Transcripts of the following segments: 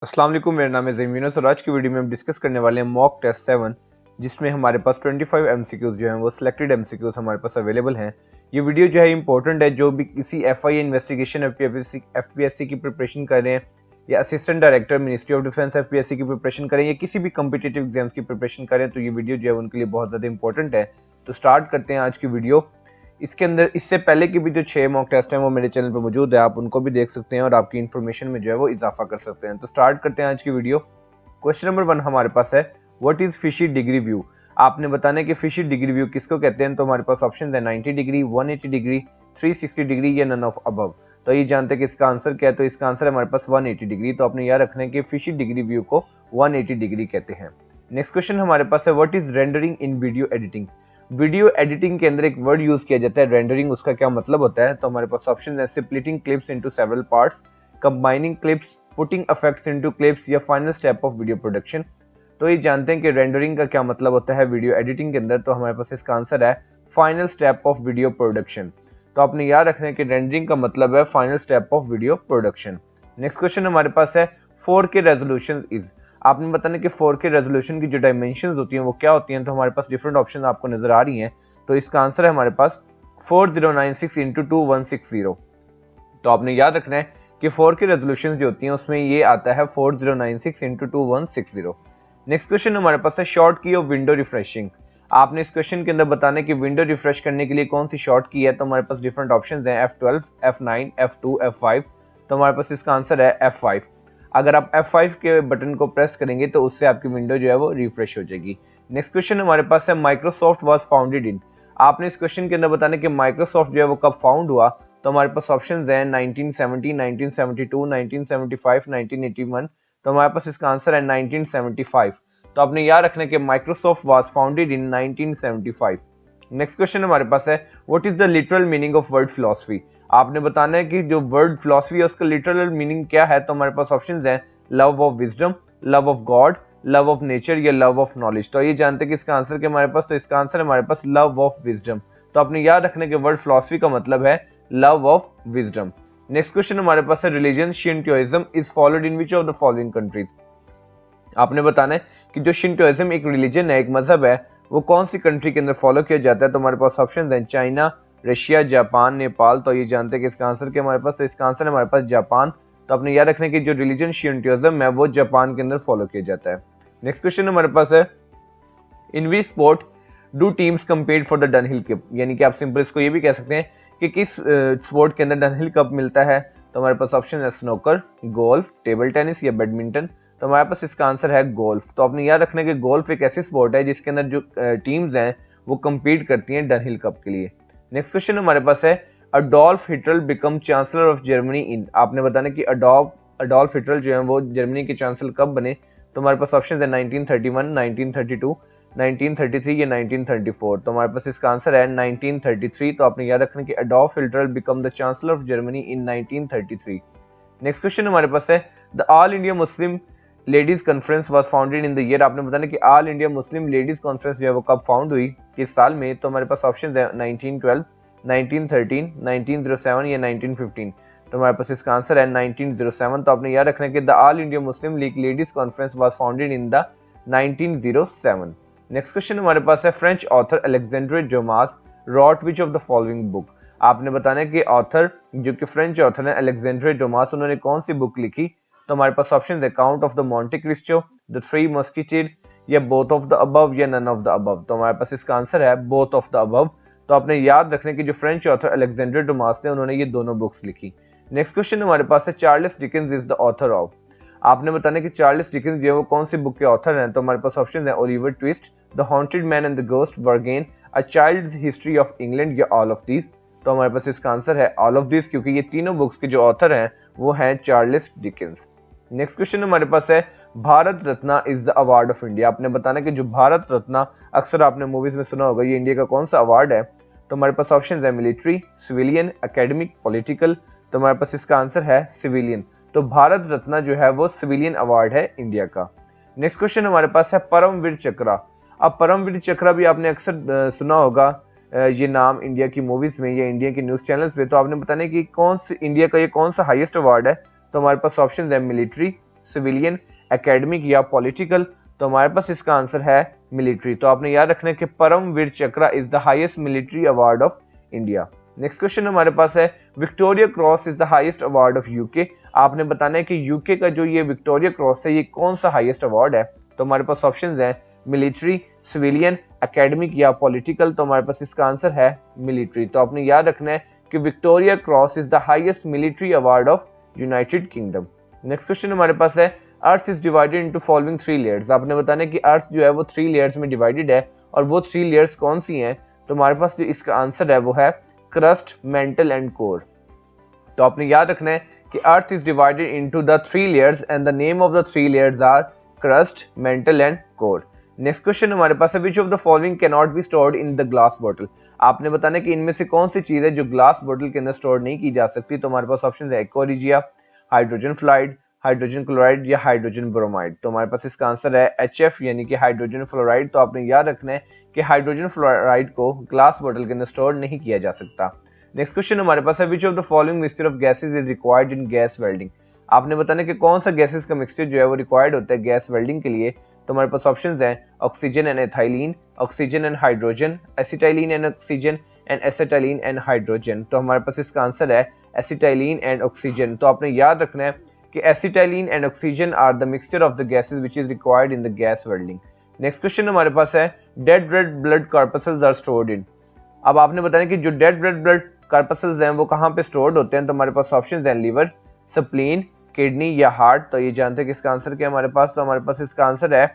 अस्सलाम वालेकुम, मेरा नाम है ज़हीम यूनुस और आज की वीडियो में हम डिस्कस करने वाले हैं मॉक टेस्ट 7, जिसमें हमारे पास 25 एमसीक्यूज जो हैं वो सिलेक्टेड एमसीक्यूज हमारे पास अवेलेबल हैं। ये वीडियो जो है इंपॉर्टेंट है, जो भी किसी एफआई इन्वेस्टिगेशन एफपीएससी की प्रिपरेशन कर रहे हैं, या assistant director ministry of defence FPSC की प्रिपरेशन करें, या किसी भी कम्पिटेटिव एग्जाम्स की प्रिपरेशन करें, तो ये वीडियो जो है उनके लिए बहुत ज़्यादा इंपॉर्टेंट है। तो स्टार्ट करते हैं आज की वीडियो। इसके अंदर इससे पहले की भी जो 6 मॉक टेस्ट हैं वो मेरे चैनल पर मौजूद है, आप उनको भी देख सकते हैं और आपकी इन्फॉर्मेशन में जो है वो इजाफा कर सकते हैं। तो स्टार्ट करते हैं आज की वीडियो। क्वेश्चन नंबर 1 हमारे पास है, what is fishy degree view. आपने बताना है कि फिशी डिग्री व्यू किसको कहते हैं। तो हमारे पास ऑप्शन है 90 डिग्री, 180 डिग्री, 360 डिग्री या नन ऑफ अबव। तो ये जानते हैं कि इसका आंसर क्या है। तो इसका आंसर है हमारे पास 180 डिग्री। तो आपने याद रखना है कि फिशी डिग्री व्यू को 180 डिग्री कहते हैं। नेक्स्ट क्वेश्चन हमारे पास है, what is rendering in video editing. Video editing के अंदर एक वर्ड यूज किया जाता है रेंडरिंग, उसका क्या मतलब होता है। तो हमारे पास ऑप्शन है, splitting clips into several parts, combining clips, putting effects into clips या final step of video production. तो ये जानते हैं कि रेंडरिंग का क्या मतलब होता है वीडियो एडिटिंग के अंदर। तो हमारे पास इसका आंसर है final step of video production. तो आपने याद रखना है कि रेंडरिंग का मतलब है final step of video production. Next question हमारे पास है, 4K रेजोल्यूशन इज। आपने बताना कि 4K रेजोल्यूशन की जो डायमेंशंस होती हैं वो क्या होती हैं। तो हमारे पास डिफरेंट ऑप्शन आपको नजर आ रही हैं। तो इसका आंसर है हमारे पास 4096 इंटू 2160। तो आपने याद रखना है कि 4K रेजोल्यूशन जो होती हैं उसमें ये आता है 4096 इंटू 2160। नेक्स्ट क्वेश्चन हमारे पास है, शॉर्ट की ऑफ विंडो रिफ्रेशिंग। आपने इस क्वेश्चन के अंदर बताना है कि विंडो रिफ्रेश करने के लिए कौन सी शॉर्ट की है। तो हमारे पास डिफरेंट ऑप्शंस हैं, F12, F9, F2, F5। तो हमारे पास इसका आंसर है F5। अगर आप F5 के बटन को प्रेस करेंगे तो उससे आपकी विंडो जो है वो रिफ्रेश हो जाएगी। नेक्स्ट क्वेश्चन हमारे पास है, माइक्रोसॉफ्ट वाज फाउंडेड इन। आपने इस क्वेश्चन के अंदर बताना कि माइक्रोसॉफ्ट जो है वो कब फाउंड हुआ। तो हमारे पास ऑप्शंस हैं 1970, 1972, 1975, 1981। तो हमारे पास इसका आंसर है 1975। तो आपने याद रखना कि Microsoft was founded in 1975। Next question हमारे पास है, what is the literal meaning of word philosophy. आपने बताना है कि जो वर्ड फिलॉसफी है उसका लिटरल मीनिंग क्या है। तो हमारे पास ऑप्शंस हैं, love of wisdom, love of God, love of nature या लव ऑफ नॉलेज। तो ये जानते हैं कि इसका आंसर क्या हमारे पास। तो इसका आंसर है हमारे पास लव ऑफ विजडम। तो आपने याद रखने के वर्ड फिलॉसफी का मतलब है love of wisdom. Next question हमारे पास है, religion Shintoism is followed in which of the following countries. आपने बताना है कि जो शिंटोइज्म एक रिलीजन है, एक मजहब है, वो कौन सी कंट्री के अंदर फॉलो किया जाता है। तो हमारे पास ऑप्शन हैं, चाइना, रशिया, जापान, नेपाल। तो ये जानते हैं कि इसका आंसर क्या हमारे पास। तो इसका आंसर है हमारे पास जापान। तो आपने याद रखना है कि जो रिलीजन शिंटोइज्म है वो जापान के अंदर फॉलो किया जाता है। नेक्स्ट क्वेश्चन हमारे पास है, in which sport do teams compete for the Dunhill cup. यानी कि आप सिंपल इसको ये भी कह सकते हैं कि किस स्पोर्ट के अंदर डनहिल कप मिलता है। तो हमारे पास ऑप्शन है, स्नोकर, गोल्फ, टेबल टेनिस या बैडमिंटन। तो हमारे पास इसका आंसर है गोल्फ। तो आपने याद रखना है कि गोल्फ एक ऐसी स्पोर्ट है जिसके अंदर जो टीम्स हैं वो कम्पीट करती हैं डनहिल कप के लिए। नेक्स्ट क्वेश्चन हमारे पास है, Adolf Hitler become chancellor of Germany in. आपने बताना कि अडोल्फ हिटलर जो है वो जर्मनी के चांसलर कब बने। तो हमारे पास ऑप्शन है 1931, 1932, 1933 या 1934। तो हमारे पास इसका आंसर है 1933। तो आपने याद रखना कि Adolf Hitler become the chancellor of Germany in 1933। Next question हमारे पास है, the all India Muslim ladies conference was founded in the year. आपने बताना कि ऑल इंडिया मुस्लिम लेडीज कॉन्फ्रेंस जो है वो कब फाउंड हुई, किस साल में। तो हमारे पास ऑप्शन है 1912, 1913, 1907 या 1915। तो हमारे पास इसका आंसर है 1907। तो आपने याद रखना है कि the all India Muslim league ladies conference was founded in the 1907। Next question हमारे पास है, French author Alexandre Dumas wrote which of the following book. आपने बताना है कि ऑथर जो कि फ्रेंच ऑथर है अलेक्जेंड्रे डुमास, उन्होंने कौन सी बुक लिखी। तो हमारे पास ऑप्शन है, count of the Monte Christo, the three musketeers या बोथ ऑफ द अबव या नन ऑफ द अबव। तो हमारे पास इसका आंसर है बोथ ऑफ द अबव। तो आपने याद रखने की जो फ्रेंच ऑथर अलेक्जेंड्रे डुमास ने उन्होंने ये दोनों बुक्स लिखी। नेक्स्ट क्वेश्चन हमारे पास है, Charles Dickens is the author of. आपने बताना कि चार्ल्स डिकेंस जो है वो कौन सी बुक के ऑथर हैं। तो हमारे पास ऑप्शन है, Oliver Twist, the haunted man and the ghost, Bergen, a child's history of England या ऑल ऑफ दीज। तो हमारे पास इसका आंसर है ऑल ऑफ दीज, क्योंकि ये तीनों बुक्स के जो ऑथर हैं वो हैं चार्ल्स डिकेंस। नेक्स्ट क्वेश्चन हमारे पास है, Bharat Ratna is the award of India. आपने बताना कि जो भारत रत्ना अक्सर आपने मूवीज में सुना होगा, ये इंडिया का कौन सा अवार्ड है। तो हमारे पास ऑप्शन है, मिलिट्री, सिविलियन, एकेडमिक, पॉलिटिकल। तो हमारे पास इसका आंसर है सिविलियन। तो भारत रत्ना जो है वो सिविलियन अवार्ड है इंडिया का। नेक्स्ट क्वेश्चन हमारे पास है, परमवीर चक्र। अब परमवीर चक्र भी आपने अक्सर सुना होगा ये नाम इंडिया की मूवीज में या इंडिया के न्यूज चैनल्स पे। तो आपने बताना है कि कौन सी इंडिया का ये कौन सा हाईएस्ट अवार्ड है। तो हमारे पास ऑप्शन है, मिलिट्री, सिविलियन, एकेडमिक या पॉलिटिकल, तो हमारे पास इसका आंसर है मिलिट्री। तो आपने याद रखना है कि परमवीर चक्र is the highest military award of India. Next question हमारे पास है Victoria cross is the highest award of UK. आपने बताना है कि यूके का जो ये विक्टोरिया क्रॉस है ये कौन सा हाईएस्ट अवार्ड है। तो हमारे पास ऑप्शंस हैं मिलिट्री, सिविलियन, एकेडमिक या पॉलिटिकल, तो हमारे पास इसका आंसर है मिलिट्री। तो आपने याद रखना है कि Victoria cross is the highest military award of United kingdom. Next question हमारे पास है अर्थ is divided into following 3 layers. आपने बताना है कि अर्थ जो है वो 3 लेयर्स में डिवाइडेड है और वो 3 लेयर्स कौन सी हैं। तो हमारे पास जो इसका आंसर है वो है क्रस्ट, मेंटल एंड कोर। तो आपने याद रखना है कि earth is divided into the 3 layers and the name of the 3 layers are crust, mantle and core. Next question हमारे पास है which of the following cannot be stored in the glass bottle. आपने बताना है कि इनमें से कौन सी चीज है जो ग्लास बॉटल के अंदर स्टोर नहीं की जा सकती। तो हमारे पास ऑप्शन है aqua regia, hydrogen fluoride, hydrogen chloride या हाइड्रोजन ब्रोमाइड। तो हमारे पास इसका आंसर है HF यानी कि हाइड्रोजन फ्लोराइड। तो आपने याद रखना है कि हाइड्रोजन फ्लोराइड को ग्लास बॉटल के अंदर स्टोर नहीं किया जा सकता। नेक्स्ट क्वेश्चन हमारे पास है which of the following mixture of gases is required in gas welding. आपने बताना कि कौन सा गैसेज का मिक्सचर जो है वो रिक्वायर्ड होता है गैस वेल्डिंग के लिए। तो हमारे पास ऑप्शंस हैं oxygen and ethylene, oxygen and hydrogen, acetylene and oxygen and acetylene and hydrogen. तो हमारे पास इसका आंसर है एसिटाइलिन एंड ऑक्सीजन। तो आपने याद रखना है कि acetylene and oxygen are the mixture of the gases which is required in the gas welding. Next question हमारे पास है dead red blood corpuscles are stored in. अब आपने बताया कि जो डेड रेड ब्लड कॉर्पसेल्स हैं वो कहाँ पे स्टोर्ड होते हैं। तो हमारे पास ऑप्शंस हैं लिवर, स्प्लीन, किडनी या हार्ट। तो ये जानते हैं कि इसका आंसर क्या है हमारे पास। तो हमारे पास इसका आंसर है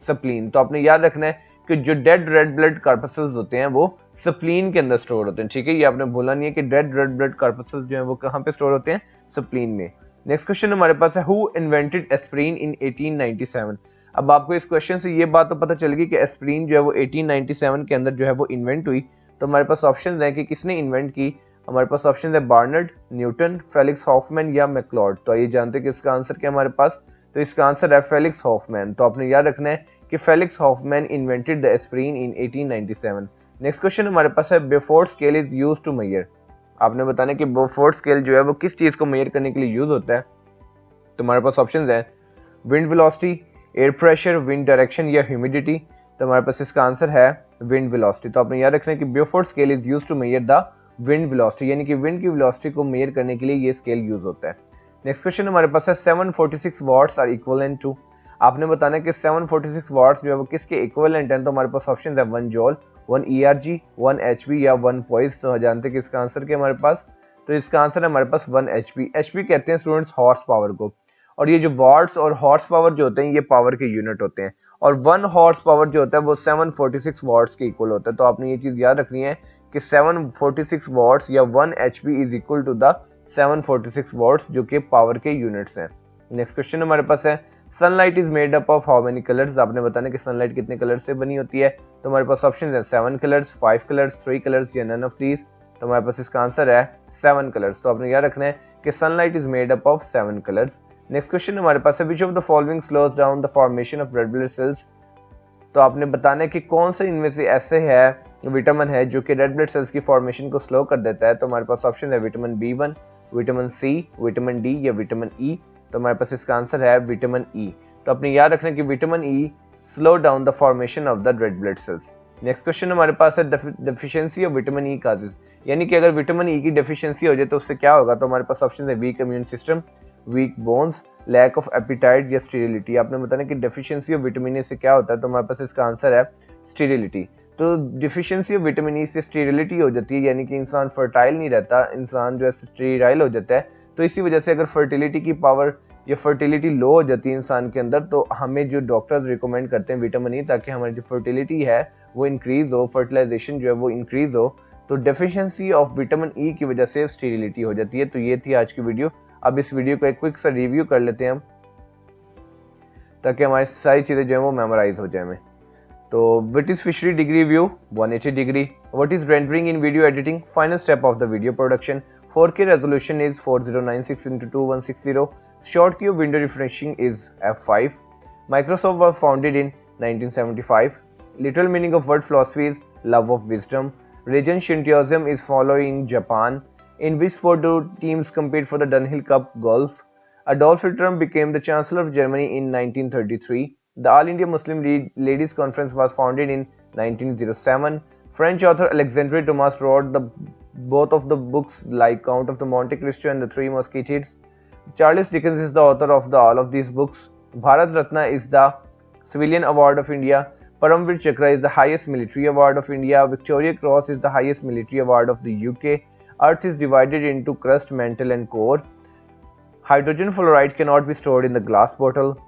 स्प्लीन। तो आपने याद रखना है कि जो डेड रेड ब्लड कॉर्पसेल्स होते हैं वो स्प्लीन के अंदर स्टोर होते हैं। ठीक है, ये आपने भूलना नहीं है कि डेड रेड ब्लड कॉर्पसेल्स जो है वो कहाँ पे स्टोर होते हैं, स्प्लीन में। नेक्स्ट क्वेश्चन हमारे पास है हु इन्वेंटेड एस्पिरिन इन 1897। अब आपको इस क्वेश्चन से ये बात तो पता चल गई कि एस्पिरिन जो है वो 1897 के अंदर जो है वो इन्वेंट हुई। तो हमारे पास ऑप्शन है कि किसने इन्वेंट की। हमारे पास ऑप्शन है बार्नर्ड, न्यूटन, फेलिक्स हॉफमैन या मैक्लॉड। तो ये जानते हैं कि इसका आंसर क्या हमारे पास। तो इसका आंसर है फेलिक्स हॉफमैन। तो आपने याद रखना है कि Felix Hoffmann invented the aspirin in 1897। Next question हमारे पास है Beaufort scale is used to measure. आपने बताना है कि बेफोर्ड स्केल जो है वो किस चीज को मेजर करने के लिए यूज होता है। तो हमारे पास ऑप्शंस हैं wind velocity, air pressure, wind direction या ह्यूमिडिटी। तो हमारे पास इसका आंसर है विंड वेलोसिटी। तो आपने याद रखना है कि Beaufort scale is used to measure the wind velocity, यानी कि विंड की वेलोसिटी को मेजर करने के लिए ये स्केल यूज होता है। नेक्स्ट क्वेश्चन हमारे पास है 746 वाट्स आर इक्विवेलेंट टू। आपने बताना है कि 746 वाट्स जो है वो किसके इक्विवेलेंट है। तो हमारे पास ऑप्शन है 1 जॉल, 1 ERG, 1 HP या 1 पॉइस। तो जानते हैं कि इसका आंसर क्या हमारे पास। तो इसका आंसर है हमारे पास 1 HP। HP कहते हैं स्टूडेंट्स हॉर्स पावर को, और ये जो वाट्स और हॉर्स पावर जो होते हैं ये पावर के यूनिट होते हैं, और 1 हॉर्स पावर जो होता है वो 746 वाट्स के इक्वल होता है। तो आपने ये चीज याद रखनी है कि 746 वाट्स या 1 HP is equal to the 746 watts जो कि पावर के यूनिट्स हैं। नेक्स्ट क्वेश्चन हमारे पास है sunlight is made up of how many colours. आपने बताना कि सनलाइट कितने कलर से बनी होती है। तो हमारे पास ऑप्शन है 7 कलर्स, 5 कलर्स, 3 कलर्स या नन ऑफ दीज। तो हमारे पास इसका आंसर है 7 कलर्स। तो आपने याद रखना है कि sunlight is made up of 7 colours. Next question हमारे पास है which of the following slows down the formation of red blood cells. तो आपने बताना है कि कौन से इनमें से ऐसे है विटामिन है जो कि रेड ब्लड सेल्स की फॉर्मेशन को स्लो कर देता है। तो हमारे पास ऑप्शन है vitamin B1, vitamin C, vitamin D या विटामिन E। तो हमारे पास इसका आंसर है विटामिन E। तो आपने याद रखना है कि vitamin E slow down the formation of the red blood cells. Next question हमारे पास है deficiency of vitamin E causes, यानी कि अगर विटामिन E की डेफिशिएंसी हो जाए तो उससे क्या होगा। तो हमारे पास ऑप्शन है weak immune system, weak bones, lack of appetite या स्टेरिलिटी। आपने बताना कि डेफिशिएंसी ऑफ विटामिन E से क्या होता है। तो हमारे पास इसका आंसर है स्टेरिलिटी। तो डिफिशिएंसी ऑफ विटामिन E से स्टेरिलिटी हो जाती है, यानी कि इंसान फर्टाइल नहीं रहता, इंसान जो है स्टेराइल हो जाता है। तो इसी वजह से अगर फर्टिलिटी की पावर या फर्टिलिटी लो हो जाती है इंसान के अंदर, तो हमें जो डॉक्टर्स रिकमेंड करते हैं विटामिन E, ताकि हमारी जो फर्टिलिटी है वो इंक्रीज हो, फर्टिलाइजेशन जो है वो इंक्रीज हो। तो डेफिशिएंसी ऑफ विटामिन E की वजह से स्टेरिलिटी हो जाती है। तो ये थी आज की वीडियो। अब इस वीडियो को एक क्विक सा रिव्यू कर लेते हैं हम, ताकि हमारी सारी चीजें जो है वो मेमोराइज हो जाए। तो what is fisheye degree view 180 degree, what is rendering in video editing, final step of the video production, 4K resolution is 4096x2160, short key window refreshing is F5, Microsoft was founded in 1975, literal meaning of word philosophy is love of wisdom, religion Shintoism is followed in Japan, in which sport do teams compete for the Dunhill Cup golf, Adolf Hitler became the Chancellor of Germany in 1933. The All India Muslim Ladies Conference was founded in 1907. French author Alexandre Dumas wrote both of the books like Count of the Monte Cristo and the Three Musketeers. Charles Dickens is the author of all of these books. Bharat Ratna is the civilian award of India. Paramvir Chakra is the highest military award of India. Victoria Cross is the highest military award of the UK. Earth is divided into crust, mantle and core. Hydrogen fluoride cannot be stored in the glass bottle.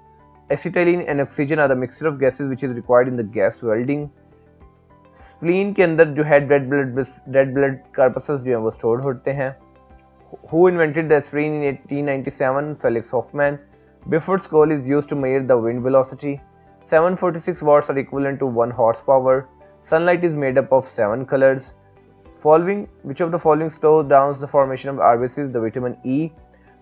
Acetylene and oxygen are the mixture of gases which is required in the gas welding. Spleen के अंदर जो है red blood कार्पसेस जो है वो store होते हैं. Who invented the aspirin in 1897? Felix Hoffman. Bifford's scale is used to measure the wind velocity. 746 watts are equivalent to 1 horsepower. Sunlight is made up of 7 colors. Which of the following slows down the formation of RBCs? The vitamin E.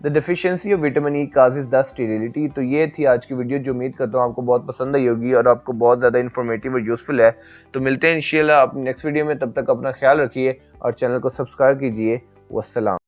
The deficiency of vitamin E causes the sterility. तो ये थी आज की video जो उम्मीद करता हूँ आपको बहुत पसंद आई होगी और आपको बहुत ज़्यादा इन्फॉर्मेटिव और यूजफुल है. तो मिलते हैं इंशाल्लाह अपनी नेक्स्ट वीडियो में. तब तक अपना ख्याल रखिए और चैनल को सब्सक्राइब कीजिए. वस्सलाम.